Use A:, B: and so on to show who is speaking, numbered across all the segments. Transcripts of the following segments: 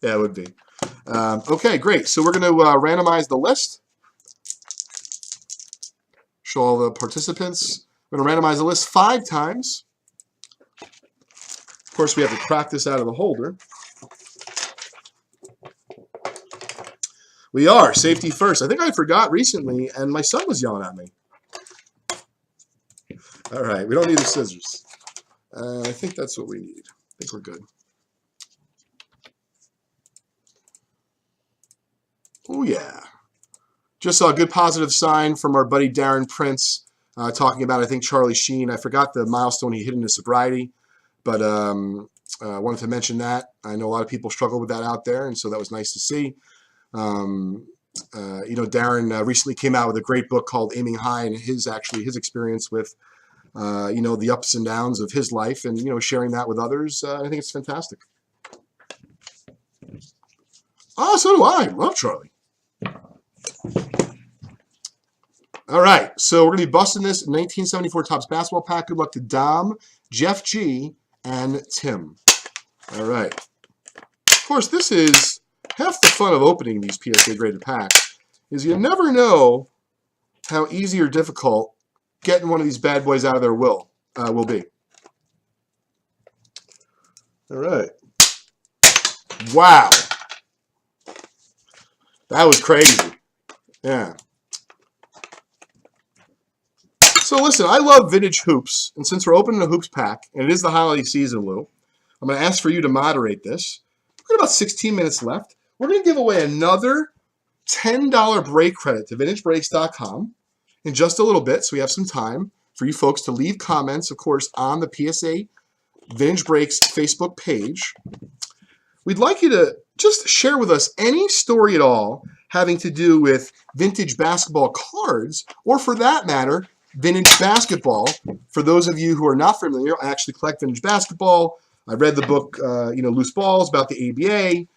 A: Yeah, it would be. Okay, great. So we're going to randomize the list. Show all the participants. We're going to randomize the list 5 times. Of course, we have to crack this out of the holder. We are. Safety first. I think I forgot recently, and my son was yelling at me. All right. We don't need the scissors. I think that's what we need. I think we're good. Oh, yeah. Just saw a good positive sign from our buddy Darren Prince talking about, I think, Charlie Sheen. I forgot the milestone he hit in his sobriety, but wanted to mention that. I know a lot of people struggle with that out there, and so that was nice to see. Darren recently came out with a great book called Aiming High, and his experience with, the ups and downs of his life, and, sharing that with others. I think it's fantastic. Oh, so do I. Love Charlie. All right, so we're going to be busting this 1974 Topps basketball pack. Good luck to Dom, Jeff G, and Tim. All right. Of course, this is half the fun of opening these PSA graded packs, is you never know how easy or difficult getting one of these bad boys out of their will be. All right. Wow. That was crazy. Yeah. So listen, I love vintage hoops, and since we're opening a hoops pack, and it is the holiday season, Lou, I'm going to ask for you to moderate this. We've got about 16 minutes left. We're going to give away another $10 break credit to VintageBreaks.com in just a little bit, so we have some time for you folks to leave comments, of course, on the PSA Vintage Breaks Facebook page. We'd like you to just share with us any story at all having to do with vintage basketball cards, or for that matter, vintage basketball. For those of you who are not familiar, I actually collect vintage basketball. I read the book, Loose Balls, about the ABA.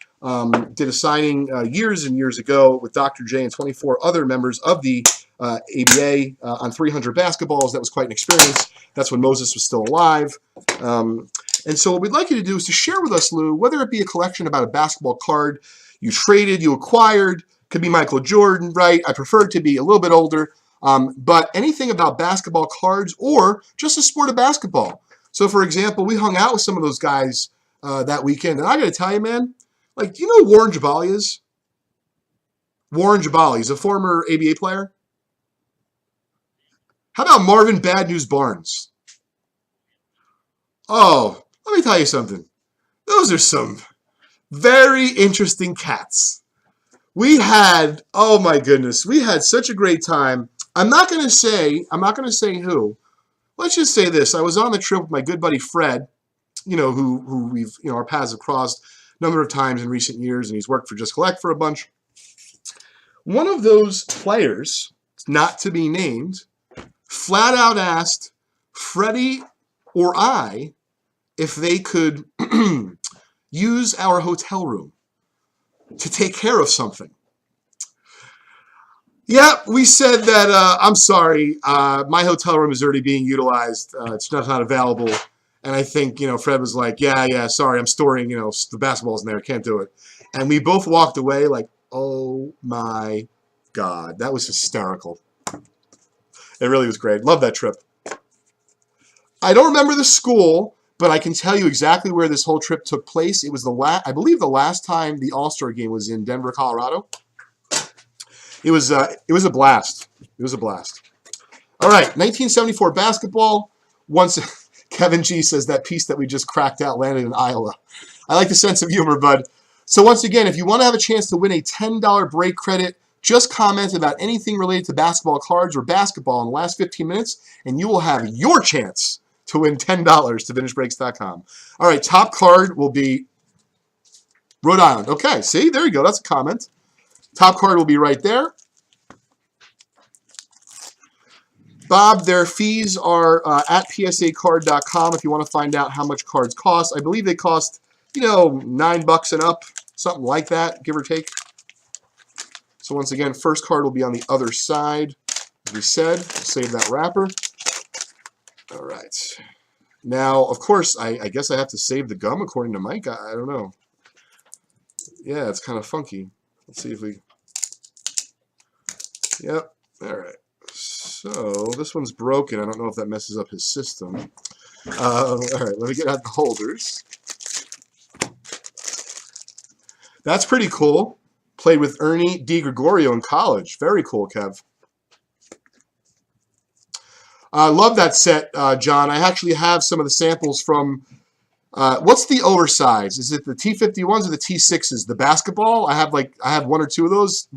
A: Did a signing years and years ago with Dr. J and 24 other members of the ABA on 300 basketballs. That was quite an experience. That's when Moses was still alive. And so what we'd like you to do is to share with us, Lou, whether it be a collection about a basketball card you traded, you acquired, could be Michael Jordan, right? I prefer it to be a little bit older. But anything about basketball cards or just the sport of basketball. So, for example, we hung out with some of those guys that weekend. And I got to tell you, man, like, do you know who Warren Jabali is? Warren Jabali is a former ABA player. How about Marvin Bad News Barnes? Oh, let me tell you something. Those are some very interesting cats. We had, oh my goodness, we had such a great time. I'm not going to say who. Let's just say this. I was on the trip with my good buddy Fred, who we've, our paths have crossed a number of times in recent years, and he's worked for Just Collect for a bunch. One of those players, not to be named, flat out asked Freddie or I if they could use our hotel room to take care of something. Yeah, we said that, I'm sorry, my hotel room is already being utilized. It's not available. And I think, Fred was like, yeah, sorry, I'm storing, the basketballs in there. Can't do it. And we both walked away like, oh my God, that was hysterical. It really was great. Love that trip. I don't remember the school, but I can tell you exactly where this whole trip took place. It was I believe the last time the All-Star game was in Denver, Colorado. It was a blast. It was a blast. All right, 1974 basketball. Once Kevin G says that piece that we just cracked out landed in Iowa. I like the sense of humor, bud. So once again, if you want to have a chance to win a $10 break credit, just comment about anything related to basketball cards or basketball in the last 15 minutes, and you will have your chance to win $10 to VintageBreaks.com. All right, top card will be Rhode Island. Okay, see, there you go. That's a comment. Top card will be right there. Bob, their fees are at psacard.com if you want to find out how much cards cost. I believe they cost, $9 and up, something like that, give or take. So once again, first card will be on the other side. As we said, save that wrapper. All right. Now, of course, I guess I have to save the gum according to Mike. I don't know. Yeah, it's kind of funky. Let's see if we... Yep. All right. So this one's broken. I don't know if that messes up his system. All right, let me get out the holders. That's pretty cool. Played with Ernie DiGregorio in college. Very cool, Kev. I love that set, John. I actually have some of the samples from... what's the oversized? Is it the T51s or the T6s? The basketball? I have one or two of those.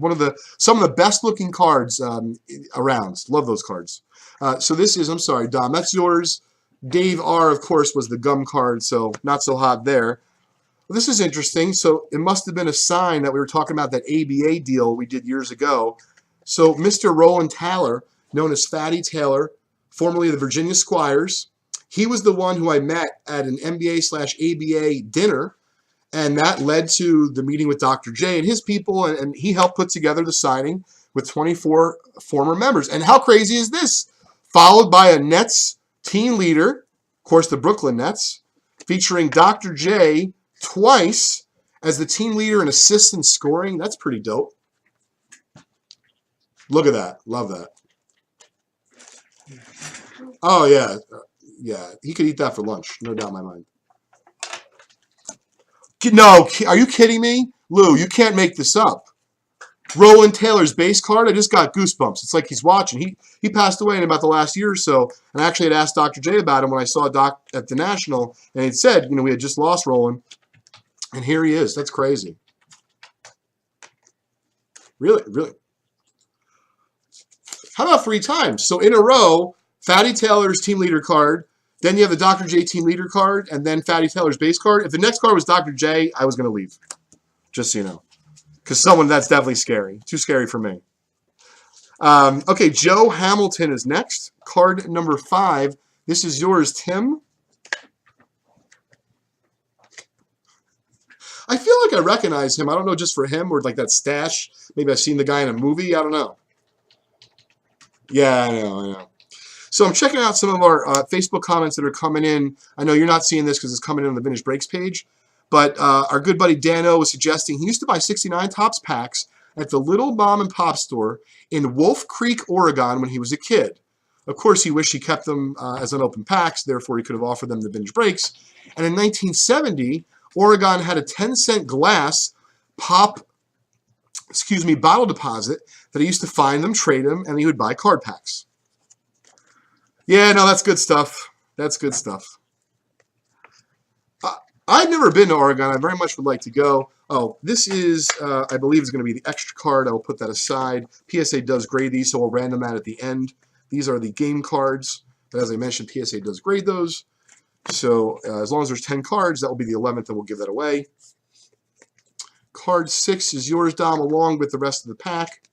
A: Some of the best looking cards around. Love those cards. So this is, I'm sorry, Dom, that's yours. Dave R, of course, was the gum card, so not so hot there. Well, this is interesting. So it must have been a sign that we were talking about that ABA deal we did years ago. So Mr. Roland Taylor, known as Fatty Taylor, formerly the Virginia Squires, he was the one who I met at an NBA/ABA dinner, and that led to the meeting with Dr. J and his people, and he helped put together the signing with 24 former members. And how crazy is this? Followed by a Nets team leader, of course the Brooklyn Nets, featuring Dr. J twice as the team leader in assists and scoring. That's pretty dope. Look at that. Love that. Oh, yeah. Yeah, he could eat that for lunch. No doubt in my mind. No, are you kidding me? Lou, you can't make this up. Roland Taylor's base card, I just got goosebumps. It's like he's watching. He passed away in about the last year or so, and I actually had asked Dr. J about him when I saw Doc at the National, and he'd said, we had just lost Roland, and here he is. That's crazy. Really, really. How about 3 times? So in a row, Fatty Taylor's team leader card, then you have the Dr. J team leader card, and then Fatty Taylor's base card. If the next card was Dr. J, I was going to leave, just so you know. Because that's definitely scary. Too scary for me. Okay, Joe Hamilton is next. Card number 5. This is yours, Tim. I feel like I recognize him. I don't know, just for him or like that stash. Maybe I've seen the guy in a movie. I don't know. Yeah, I know. So I'm checking out some of our Facebook comments that are coming in. I know you're not seeing this because it's coming in on the Vintage Breaks page. But our good buddy Dano was suggesting he used to buy 69 Topps packs at the little mom and pop store in Wolf Creek, Oregon when he was a kid. Of course, he wished he kept them as unopened packs, therefore he could have offered them the Vintage Breaks. And in 1970, Oregon had a 10-cent glass bottle deposit that he used to find them, trade them, and he would buy card packs. Yeah, no, that's good stuff. That's good stuff. I've never been to Oregon. I very much would like to go. Oh, this is, I believe, is going to be the extra card. I will put that aside. PSA does grade these, so we'll random that at the end. These are the game cards. But as I mentioned, PSA does grade those. So as long as there's 10 cards, that will be the 11th, and we'll give that away. Card 6 is yours, Dom, along with the rest of the pack.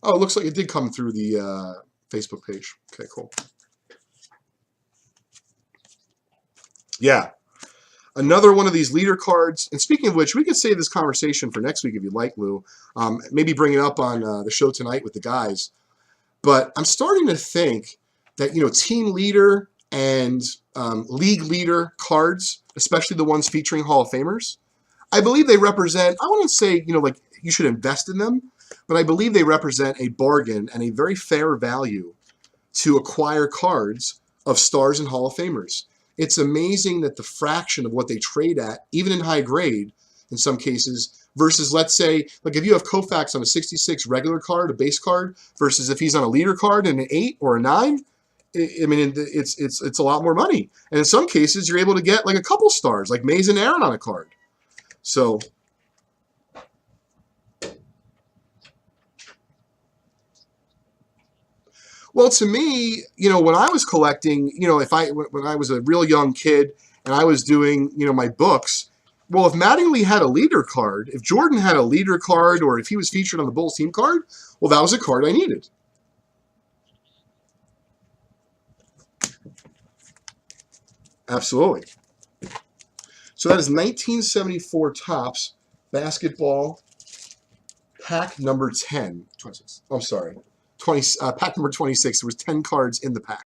A: Oh, it looks like it did come through the Facebook page. Okay, cool. Yeah, another one of these leader cards. And speaking of which, we could save this conversation for next week if you'd like, Lou. Maybe bring it up on the show tonight with the guys. But I'm starting to think that, team leader and league leader cards, especially the ones featuring Hall of Famers, I believe they represent, I wouldn't say, like you should invest in them, but I believe they represent a bargain and a very fair value to acquire cards of stars and Hall of Famers. It's amazing that the fraction of what they trade at, even in high grade, in some cases, versus, let's say, like if you have Koufax on a 66 regular card, a base card, versus if he's on a leader card and an 8 or a 9, I mean, it's a lot more money. And in some cases, you're able to get like a couple stars, like Mays and Aaron on a card. So, well, to me, when I was collecting, when I was a real young kid and I was doing, my books, well, if Mattingly had a leader card, if Jordan had a leader card, or if he was featured on the Bulls team card, well, that was a card I needed. Absolutely. So that is 1974 Topps basketball pack number 10. 26. I'm sorry. Pack number 26. There was 10 cards in the pack.